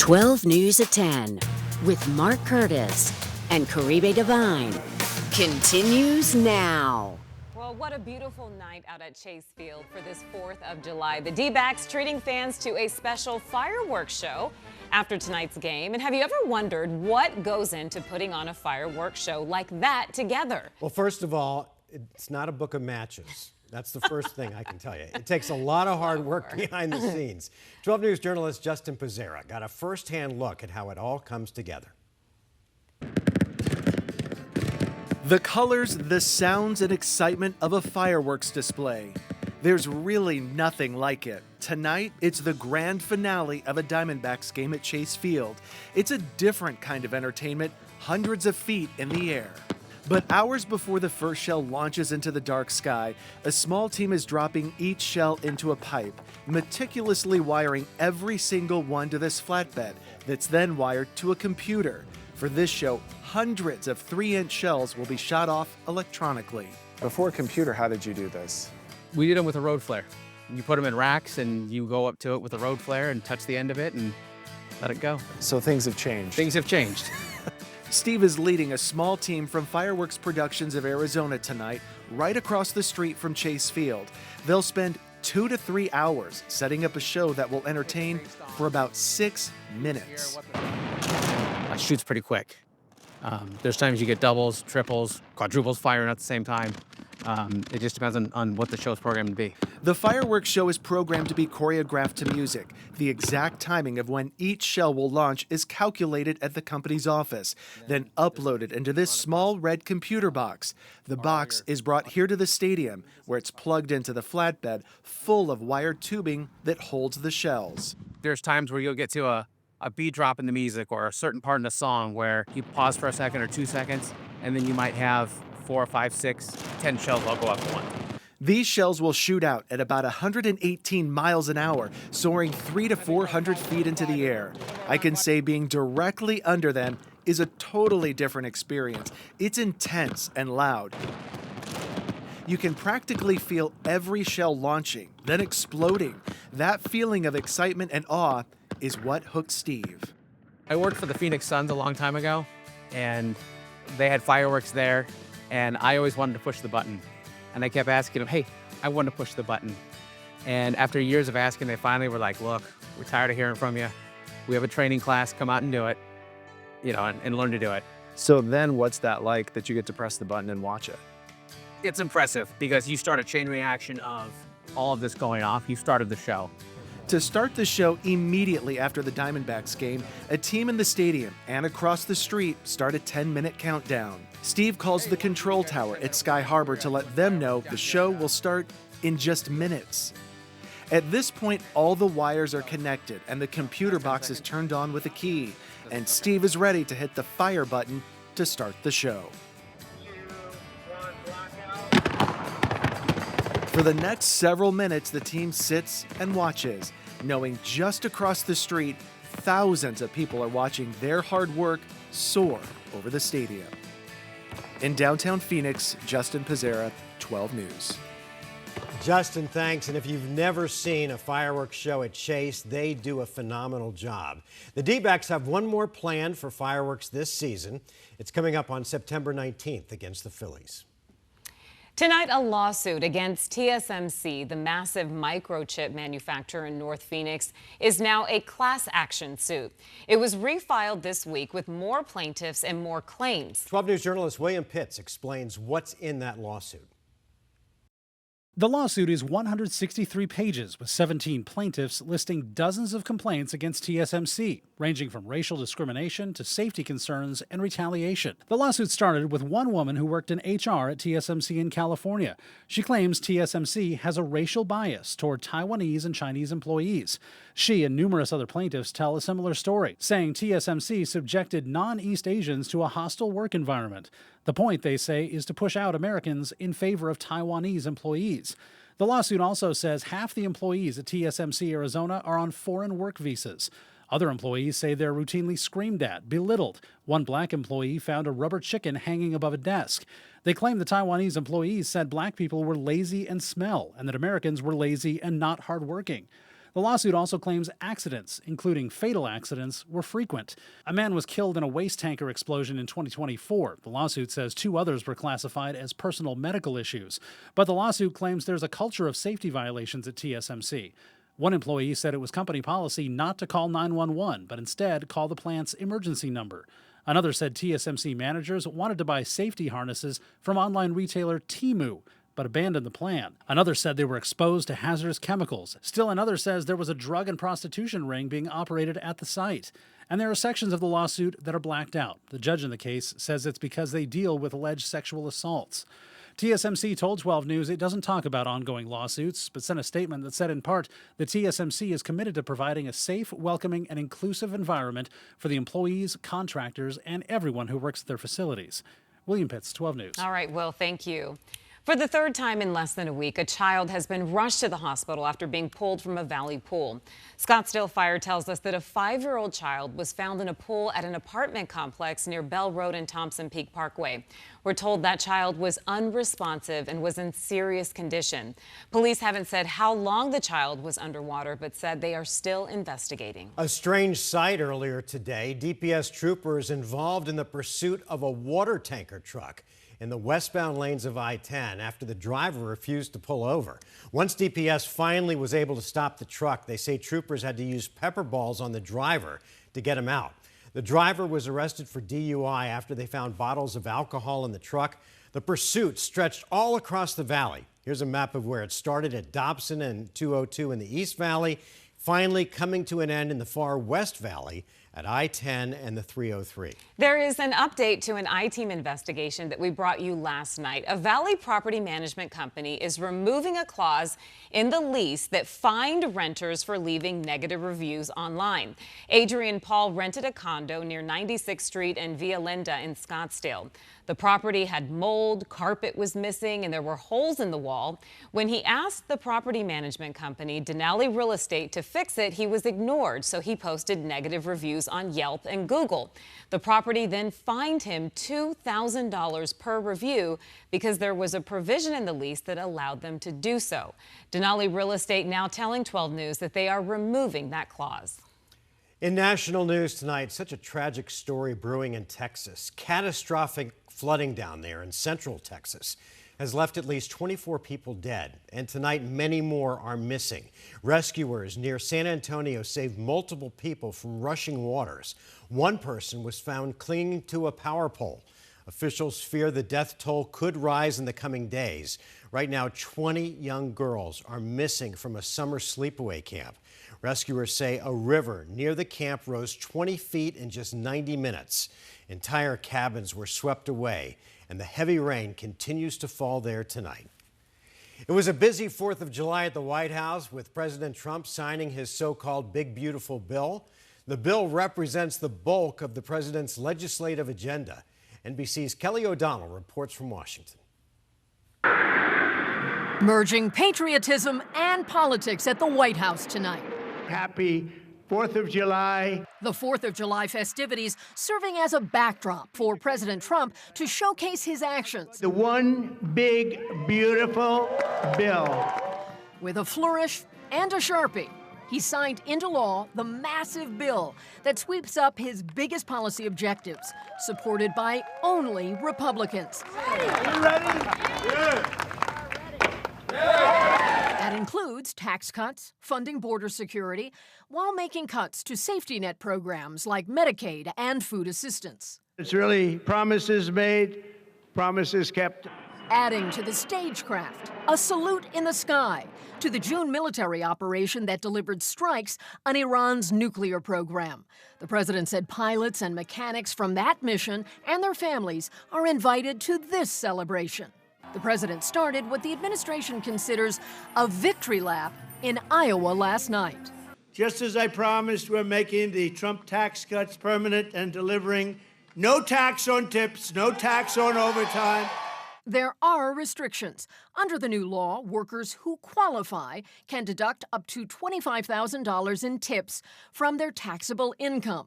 12 News at 10 with Mark Curtis and Caribe Divine continues now. Well, what a beautiful night out at Chase Field for this 4th of July. The D-backs treating fans to a special fireworks show after tonight's game. And have you ever wondered what goes into putting on a fireworks show like that together? Well, first of all, it's not a book of matches. That's the first thing I can tell you. It takes a lot of hard work behind the scenes. 12 News journalist Justin Pizzera got a first-hand look at how it all comes together. The colors, the sounds, and excitement of a fireworks display. There's really nothing like it. Tonight, it's the grand finale of a Diamondbacks game at Chase Field. It's a different kind of entertainment, hundreds of feet in the air. But hours before the first shell launches into the dark sky, a small team is dropping each shell into a pipe, meticulously wiring every single one to this flatbed that's then wired to a computer. For this show, hundreds of 3-inch shells will be shot off electronically. Before a computer, how did you do this? We did them with a road flare. You put them in racks and you go up to it with a road flare and touch the end of it and let it go. So things have changed. Things have changed. Steve is leading a small team from Fireworks Productions of Arizona tonight, right across the street from Chase Field. They'll spend 2 to 3 hours setting up a show that will entertain for about 6 minutes. Shoots pretty quick. There's times you get doubles, triples, quadruples firing at the same time. It just depends on what the show's programmed to be. The fireworks show is programmed to be choreographed to music. The exact timing of when each shell will launch is calculated at the company's office, then uploaded into this small red computer box. The box is brought here to the stadium, where it's plugged into the flatbed full of wired tubing that holds the shells. There's times where you'll get to a beat drop in the music or a certain part in the song where you pause for a second or 2 seconds, and then you might have 4, 5, 6, 10 shells all go up at once. These shells will shoot out at about 118 miles an hour, soaring 300 to 400 feet into the air. I can say being directly under them is a totally different experience. It's intense and loud. You can practically feel every shell launching, then exploding. That feeling of excitement and awe is what hooked Steve. I worked for the Phoenix Suns a long time ago, and they had fireworks there, and I always wanted to push the button. And I kept asking them, hey, I want to push the button. And after years of asking, they finally were like, look, we're tired of hearing from you. We have a training class, come out and do it, and learn to do it. So then what's that like that you get to press the button and watch it? It's impressive because you start a chain reaction of all of this going off. You started the show. To start the show immediately after the Diamondbacks game, a team in the stadium and across the street start a 10-minute countdown. Steve calls the control tower at Sky Harbor to let them know the show will start in just minutes. At this point, all the wires are connected and the computer box is turned on with a key, and Steve is ready to hit the fire button to start the show. For the next several minutes, the team sits and watches, knowing just across the street, thousands of people are watching their hard work soar over the stadium. In downtown Phoenix, Justin Pizzera, 12 News. Justin, thanks. And if you've never seen a fireworks show at Chase, they do a phenomenal job. The D-backs have one more planned for fireworks this season. It's coming up on September 19th against the Phillies. Tonight, a lawsuit against TSMC, the massive microchip manufacturer in North Phoenix, is now a class action suit. It was refiled this week with more plaintiffs and more claims. 12 News journalist William Pitts explains what's in that lawsuit. The lawsuit is 163 pages with 17 plaintiffs listing dozens of complaints against TSMC, ranging from racial discrimination to safety concerns and retaliation. The lawsuit started with one woman who worked in HR at TSMC in California. She claims TSMC has a racial bias toward Taiwanese and Chinese employees. She and numerous other plaintiffs tell a similar story, saying TSMC subjected non-East Asians to a hostile work environment. The point, they say, is to push out Americans in favor of Taiwanese employees. The lawsuit also says half the employees at TSMC Arizona are on foreign work visas. Other employees say they're routinely screamed at, belittled. One black employee found a rubber chicken hanging above a desk. They claim the Taiwanese employees said black people were lazy and smell, and that Americans were lazy and not hardworking. The lawsuit also claims accidents, including fatal accidents, were frequent. A man was killed in a waste tanker explosion in 2024. The lawsuit says 2 others were classified as personal medical issues. But the lawsuit claims there's a culture of safety violations at TSMC. One employee said it was company policy not to call 911, but instead call the plant's emergency number. Another said TSMC managers wanted to buy safety harnesses from online retailer Temu, but abandoned the plan. Another said they were exposed to hazardous chemicals. Still another says there was a drug and prostitution ring being operated at the site. And there are sections of the lawsuit that are blacked out. The judge in the case says it's because they deal with alleged sexual assaults. TSMC told 12 News it doesn't talk about ongoing lawsuits, but sent a statement that said in part that TSMC is committed to providing a safe, welcoming, and inclusive environment for the employees, contractors, and everyone who works at their facilities. William Pitts, 12 News. All right, Will, thank you. For the 3rd time in less than a week, a child has been rushed to the hospital after being pulled from a valley pool. Scottsdale Fire tells us that a 5-year-old child was found in a pool at an apartment complex near Bell Road and Thompson Peak Parkway. We're told that child was unresponsive and was in serious condition. Police haven't said how long the child was underwater, but said they are still investigating. A strange sight earlier today. DPS troopers involved in the pursuit of a water tanker truck in the westbound lanes of I-10 after the driver refused to pull over. Once DPS finally was able to stop the truck, they say troopers had to use pepper balls on the driver to get him out. The driver was arrested for DUI after they found bottles of alcohol in the truck. The pursuit stretched all across the valley. Here's a map of where it started at Dobson and 202 in the East Valley, finally coming to an end in the far West Valley at I-10 and the 303. There is an update to an I-Team investigation that we brought you last night. A Valley property management company is removing a clause in the lease that fined renters for leaving negative reviews online. Adrian Paul rented a condo near 96th Street and Via Linda in Scottsdale. The property had mold, carpet was missing, and there were holes in the wall. When he asked the property management company, Denali Real Estate, to fix it, he was ignored, so he posted negative reviews on Yelp and Google. The property then fined him $2,000 per review because there was a provision in the lease that allowed them to do so. Denali Real Estate now telling 12 News that they are removing that clause. In national news tonight, such a tragic story brewing in Texas. Catastrophic flooding down there in central Texas has left at least 24 people dead, and tonight many more are missing. Rescuers near San Antonio saved multiple people from rushing waters. One person was found clinging to a power pole. Officials fear the death toll could rise in the coming days. Right now, 20 young girls are missing from a summer sleepaway camp. Rescuers say a river near the camp rose 20 feet in just 90 minutes. Entire cabins were swept away, and the heavy rain continues to fall there tonight. It was a busy 4th of July at the White House, with President Trump signing his so-called Big Beautiful Bill. The bill represents the bulk of the president's legislative agenda. NBC's Kelly O'Donnell reports from Washington. Merging patriotism and politics at the White House tonight. Happy 4th of July. The 4th of July festivities serving as a backdrop for President Trump to showcase his actions. The one big, beautiful bill. With a flourish and a Sharpie, he signed into law the massive bill that sweeps up his biggest policy objectives, supported by only Republicans. Are you ready? Yeah. That includes tax cuts, funding border security, while making cuts to safety net programs like Medicaid and food assistance. It's really promises made, promises kept. Adding to the stagecraft, a salute in the sky to the June military operation that delivered strikes on Iran's nuclear program. The president said pilots and mechanics from that mission and their families are invited to this celebration. The president started what the administration considers a victory lap in Iowa last night. Just as I promised, we're making the Trump tax cuts permanent and delivering no tax on tips, no tax on overtime. There are restrictions. Under the new law, workers who qualify can deduct up to $25,000 in tips from their taxable income.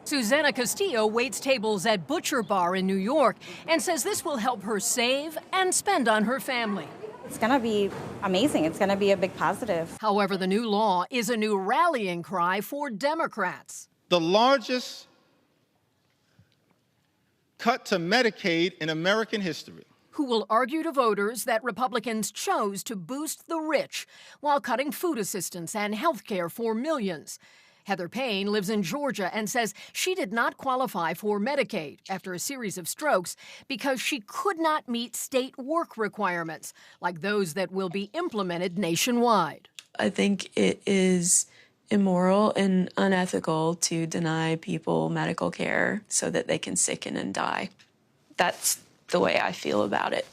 Susanna Castillo waits tables at Butcher Bar in New York and says this will help her save and spend on her family. It's going to be amazing. It's going to be a big positive. However, the new law is a new rallying cry for Democrats. The largest cut to Medicaid in American history. Who will argue to voters that Republicans chose to boost the rich while cutting food assistance and health care for millions. Heather Payne lives in Georgia and says she did not qualify for Medicaid after a series of strokes because she could not meet state work requirements, like those that will be implemented nationwide. I think it is immoral and unethical to deny people medical care so that they can sicken and die. That's the way I feel about it.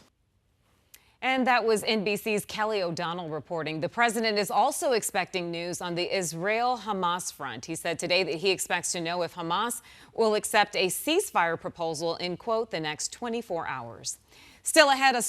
And that was NBC's Kelly O'Donnell reporting. The president is also expecting news on the Israel-Hamas front. He said today that he expects to know if Hamas will accept a ceasefire proposal in, quote, the next 24 hours. Still ahead, a